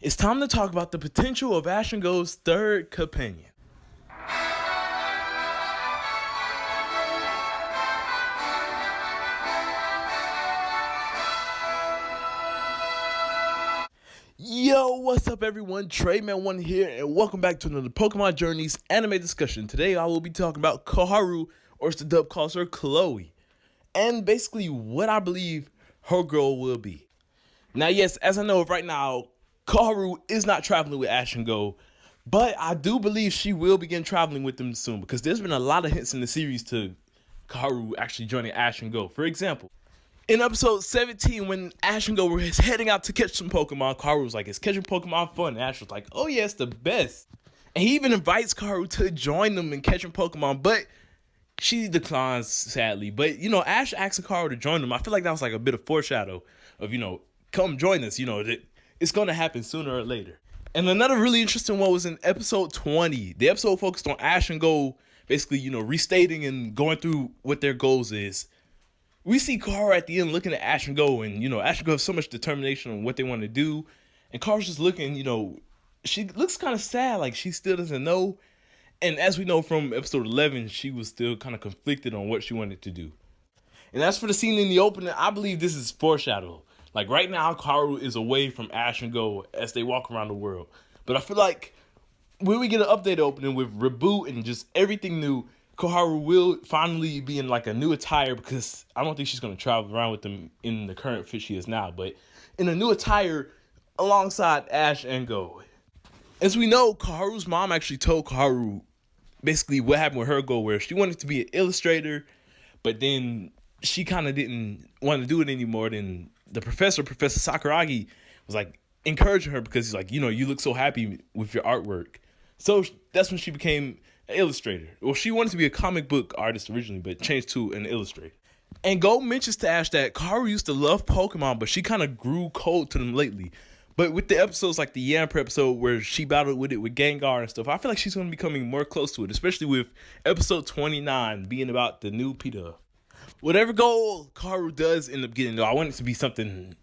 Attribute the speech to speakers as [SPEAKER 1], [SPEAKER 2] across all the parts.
[SPEAKER 1] It's time to talk about the potential of Ash and Go's third companion. Yo, what's up everyone? Treyman1 here, and welcome back to another Pokemon Journeys Anime discussion. Today I will be talking about Koharu, or as the dub calls her, Chloe, and basically what I believe her goal will be. Now yes, as I know of right now, Koharu is not traveling with Ash and Go, but I do believe she will begin traveling with them soon, because there's been a lot of hints in the series to Koharu actually joining Ash and Go. For example, in episode 17, when Ash and Go were heading out to catch some Pokemon, Koharu was like, "Is catching Pokemon fun?" And Ash was like, "Oh yeah, it's the best." And he even invites Koharu to join them in catching Pokemon, but she declines, sadly. But, Ash asks Koharu to join them. I feel like that was like a bit of foreshadow of, come join us, that it's going to happen sooner or later. And another really interesting one was in episode 20. The episode focused on Ash and Go basically, restating and going through what their goals is. We see Koharu at the end looking at Ash and Go, and, Ash and Go have so much determination on what they want to do. And Koharu's just looking, she looks kind of sad, like she still doesn't know. And as we know from episode 11, she was still kind of conflicted on what she wanted to do. And as for the scene in the opening, I believe this is foreshadow. Like right now, Koharu is away from Ash and Go as they walk around the world. But I feel like when we get an update opening with Reboot and just everything new, Koharu will finally be in like a new attire, because I don't think she's going to travel around with them in the current fit she is now, but in a new attire alongside Ash and Go. As we know, Koharu's mom actually told Koharu basically what happened with her goal, where she wanted to be an illustrator, but then she kind of didn't want to do it anymore. Then the Professor Sakuragi, was like encouraging her, because he's like, you look so happy with your artwork. So that's when she became an illustrator. Well, she wanted to be a comic book artist originally, but changed to an illustrator. And Go mentions to Ash that Koharu used to love Pokemon, but she kind of grew cold to them lately. But with the episodes like the Yamper episode where she battled with it with Gengar and stuff, I feel like she's going to be coming more close to it, especially with episode 29 being about the new P-Dub. Whatever goal Koharu does end up getting, though, I want it to be something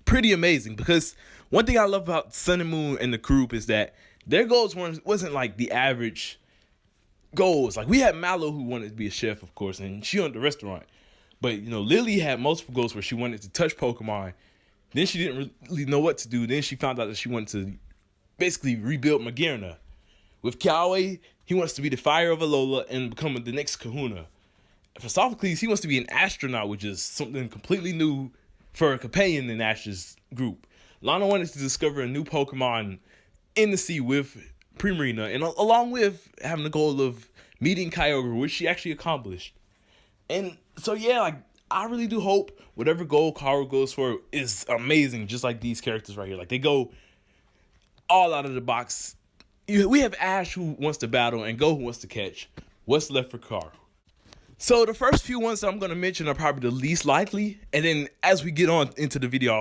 [SPEAKER 1] pretty amazing, because one thing I love about Sun and Moon and the group is that their goals wasn't like the average goals. Like we had Mallow, who wanted to be a chef, of course, and she owned the restaurant. But, Lily had multiple goals where she wanted to touch Pokemon. Then she didn't really know what to do. Then she found out that she wanted to basically rebuild Magearna. With Kiawe, he wants to be the Fire of Alola and become the next Kahuna. For Sophocles, he wants to be an astronaut, which is something completely new for a companion in Ash's group. Lana wanted to discover a new Pokemon in the sea with Primarina, and along with having the goal of meeting Kyogre, which she actually accomplished. And so yeah, like I really do hope whatever goal Koharu goes for is amazing, just like these characters right here. Like they go all out of the box. We have Ash, who wants to battle, and Go, who wants to catch. What's left for Koharu? So the first few ones that I'm going to mention are probably the least likely, and then as we get on into the video,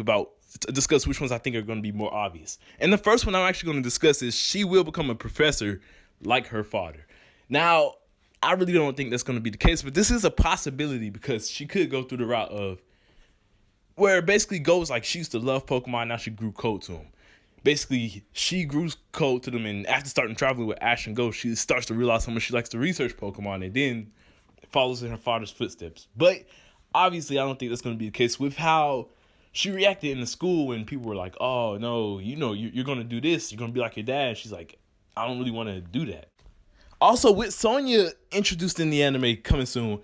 [SPEAKER 1] I'll discuss which ones I think are going to be more obvious. And the first one I'm actually going to discuss is she will become a professor like her father. Now, I really don't think that's going to be the case, but this is a possibility, because she could go through the route of where it basically goes like she used to love Pokemon, now she grew cold to them. Basically, she grew cold to them, and after starting traveling with Ash and Go, she starts to realize how much she likes to research Pokemon, and then follows in her father's footsteps. But obviously, I don't think that's going to be the case with how she reacted in the school when people were like, "Oh no, you're going to do this, you're going to be like your dad." She's like, "I don't really want to do that." Also, with Sonya introduced in the anime coming soon,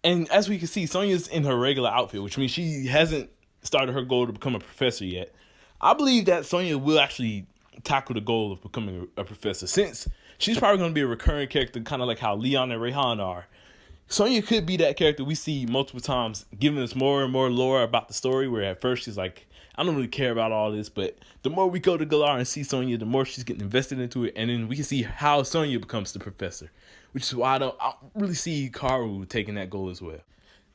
[SPEAKER 1] and as we can see, Sonya's in her regular outfit, which means she hasn't started her goal to become a professor yet. I believe that Sonya will actually tackle the goal of becoming a professor, since she's probably going to be a recurring character, kind of like how Leon and Rayhan are. Sonya could be that character we see multiple times, giving us more and more lore about the story, where at first she's like, "I don't really care about all this," but the more we go to Galar and see Sonya, the more she's getting invested into it, and then we can see how Sonya becomes the professor, which is why I don't really see Koharu taking that goal as well.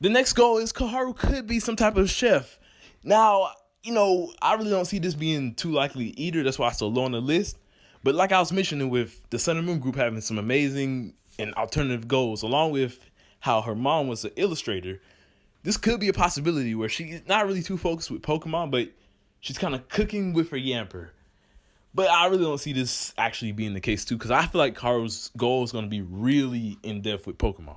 [SPEAKER 1] The next goal is Koharu could be some type of chef. Now, I really don't see this being too likely either. That's why it's so low on the list. But like I was mentioning, with the Sun and Moon group having some amazing and alternative goals, along with how her mom was an illustrator, this could be a possibility where she's not really too focused with Pokemon, but she's kind of cooking with her Yamper. But I really don't see this actually being the case too, because I feel like Karu's goal is going to be really in depth with Pokemon.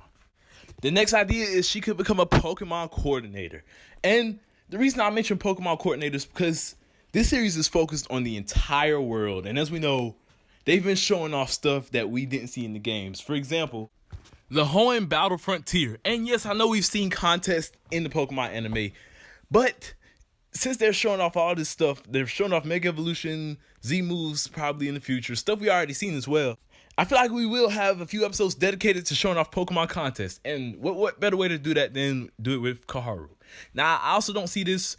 [SPEAKER 1] The next idea is she could become a Pokemon coordinator. And the reason I mention Pokemon coordinator is because this series is focused on the entire world. And as we know, they've been showing off stuff that we didn't see in the games. For example, the Hoenn Battle Frontier. And yes, I know we've seen contests in the Pokemon anime, but since they're showing off all this stuff, they're showing off Mega Evolution, Z moves probably in the future, stuff we already seen as well. I feel like we will have a few episodes dedicated to showing off Pokemon contests. And what better way to do that than do it with Koharu? Now, I also don't see this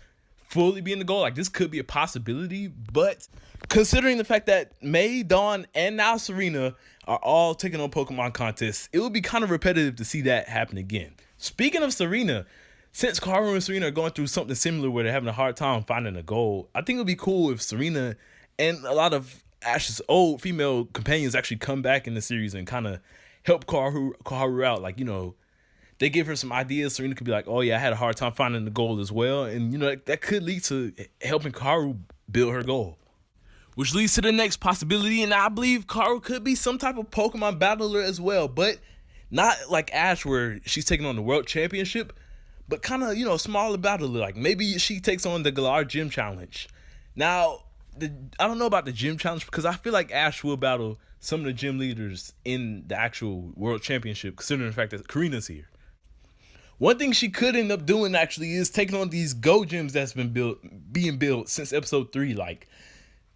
[SPEAKER 1] fully being the goal. Like, this could be a possibility, but considering the fact that May, Dawn, and now Serena are all taking on Pokemon contests, it would be kind of repetitive to see that happen again. Speaking of Serena, since Koharu and Serena are going through something similar where they're having a hard time finding a goal, I think it would be cool if Serena and a lot of Ash's old female companions actually come back in the series and kind of help Koharu out. Like, you know, they give her some ideas. Serena could be like, oh yeah, I had a hard time finding the goal as well. And, you know, that could lead to helping Koharu build her goal. Which leads to the next possibility, and I believe Koharu could be some type of Pokemon battler as well, but not like Ash where she's taking on the World Championship, but kind of, you know, smaller battler. Like maybe she takes on the Galar Gym Challenge. Now, I don't know about the Gym Challenge because I feel like Ash will battle some of the gym leaders in the actual World Championship, considering the fact that Karina's here. One thing she could end up doing actually is taking on these Go Gyms that's been being built since episode 3. Like,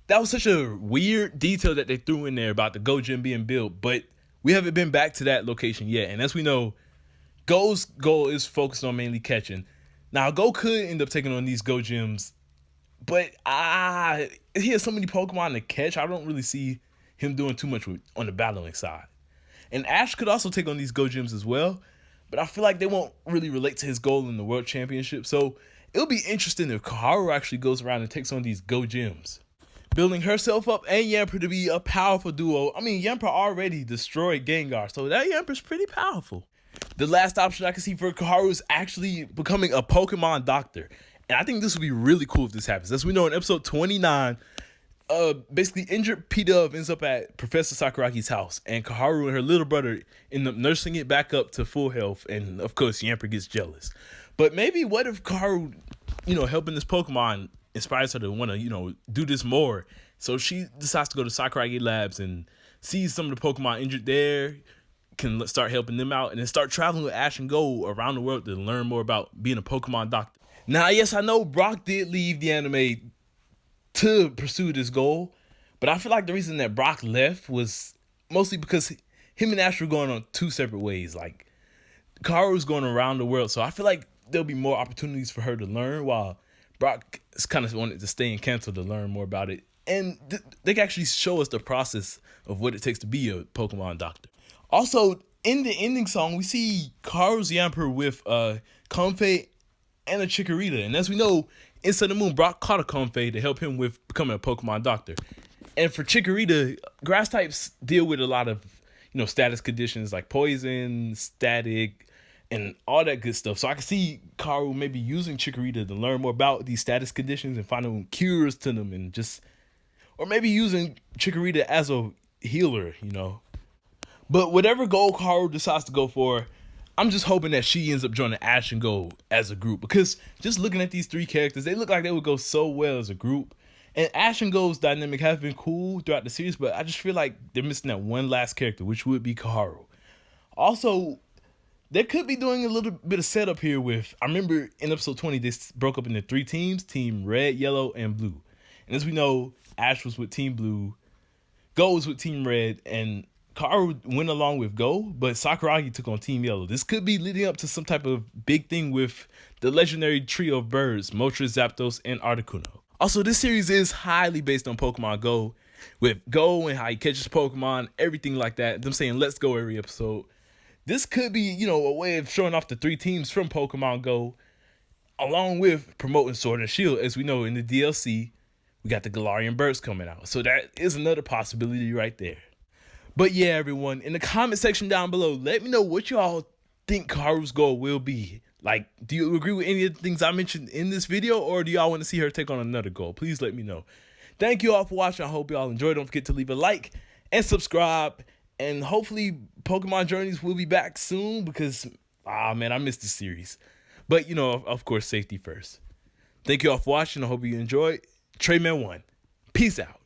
[SPEAKER 1] that was such a weird detail that they threw in there about the Go Gym being built, but we haven't been back to that location yet. And as we know, Go's goal is focused on mainly catching. Now, Go could end up taking on these Go Gyms, but he has so many Pokemon to catch, I don't really see him doing too much on the battling side. And Ash could also take on these Go Gyms as well, but I feel like they won't really relate to his goal in the World Championship. So it'll be interesting if Koharu actually goes around and takes on these Go Gyms, building herself up and Yamper to be a powerful duo. I mean, Yamper already destroyed Gengar, so that Yamper's pretty powerful. The last option I can see for Koharu is actually becoming a Pokemon doctor. And I think this would be really cool if this happens. As we know, in episode 29, basically injured P-Dub ends up at Professor Sakuragi's house, and Koharu and her little brother end up nursing it back up to full health, and of course, Yamper gets jealous. But maybe what if Koharu, you know, helping this Pokemon inspires her to want to, you know, do this more. So she decides to go to Sakuragi Labs and sees some of the Pokemon injured there, can start helping them out, and then start traveling with Ash and Go around the world to learn more about being a Pokemon doctor. Now, yes, I know Brock did leave the anime to pursue this goal, but I feel like the reason that Brock left was mostly because him and Ash were going on two separate ways. Like, Karu's going around the world, so I feel like there'll be more opportunities for her to learn, while Brock kind of wanted to stay in Kanto to learn more about it. And they can actually show us the process of what it takes to be a Pokemon doctor. Also, in the ending song, we see Karu's Yamper with Comfey and a Chikorita. And as we know, in Sun and Moon, Brock caught a Comfey to help him with becoming a Pokemon doctor. And for Chikorita, grass types deal with a lot of, you know, status conditions like poison, static, and all that good stuff. So I can see Karu maybe using Chikorita to learn more about these status conditions and finding cures to them, and just, or maybe using Chikorita as a healer, you know. But whatever goal Karu decides to go for, I'm just hoping that she ends up joining Ash and Go as a group, because just looking at these three characters, they look like they would go so well as a group. And Ash and Go's dynamic has been cool throughout the series, but I just feel like they're missing that one last character, which would be Koharu. Also, they could be doing a little bit of setup here with, I remember in episode 20, they broke up into 3 teams, Team Red, Yellow, and Blue. And as we know, Ash was with Team Blue, Go was with Team Red, and Koharu went along with Go, but Sakuragi took on Team Yellow. This could be leading up to some type of big thing with the legendary trio of birds, Moltres, Zapdos, and Articuno. Also, this series is highly based on Pokemon Go, with Go and how he catches Pokemon, everything like that. Them saying let's go every episode. This could be, you know, a way of showing off the 3 teams from Pokemon Go, along with promoting Sword and Shield. As we know, in the DLC, we got the Galarian birds coming out. So that is another possibility right there. But yeah, everyone, in the comment section down below, let me know what y'all think Karu's goal will be. Like, do you agree with any of the things I mentioned in this video, or do y'all want to see her take on another goal? Please let me know. Thank you all for watching. I hope y'all enjoyed. Don't forget to leave a like and subscribe. And hopefully Pokemon Journeys will be back soon because, man, I missed the series. But, you know, of course, safety first. Thank you all for watching. I hope you enjoyed. Treyman1. Peace out.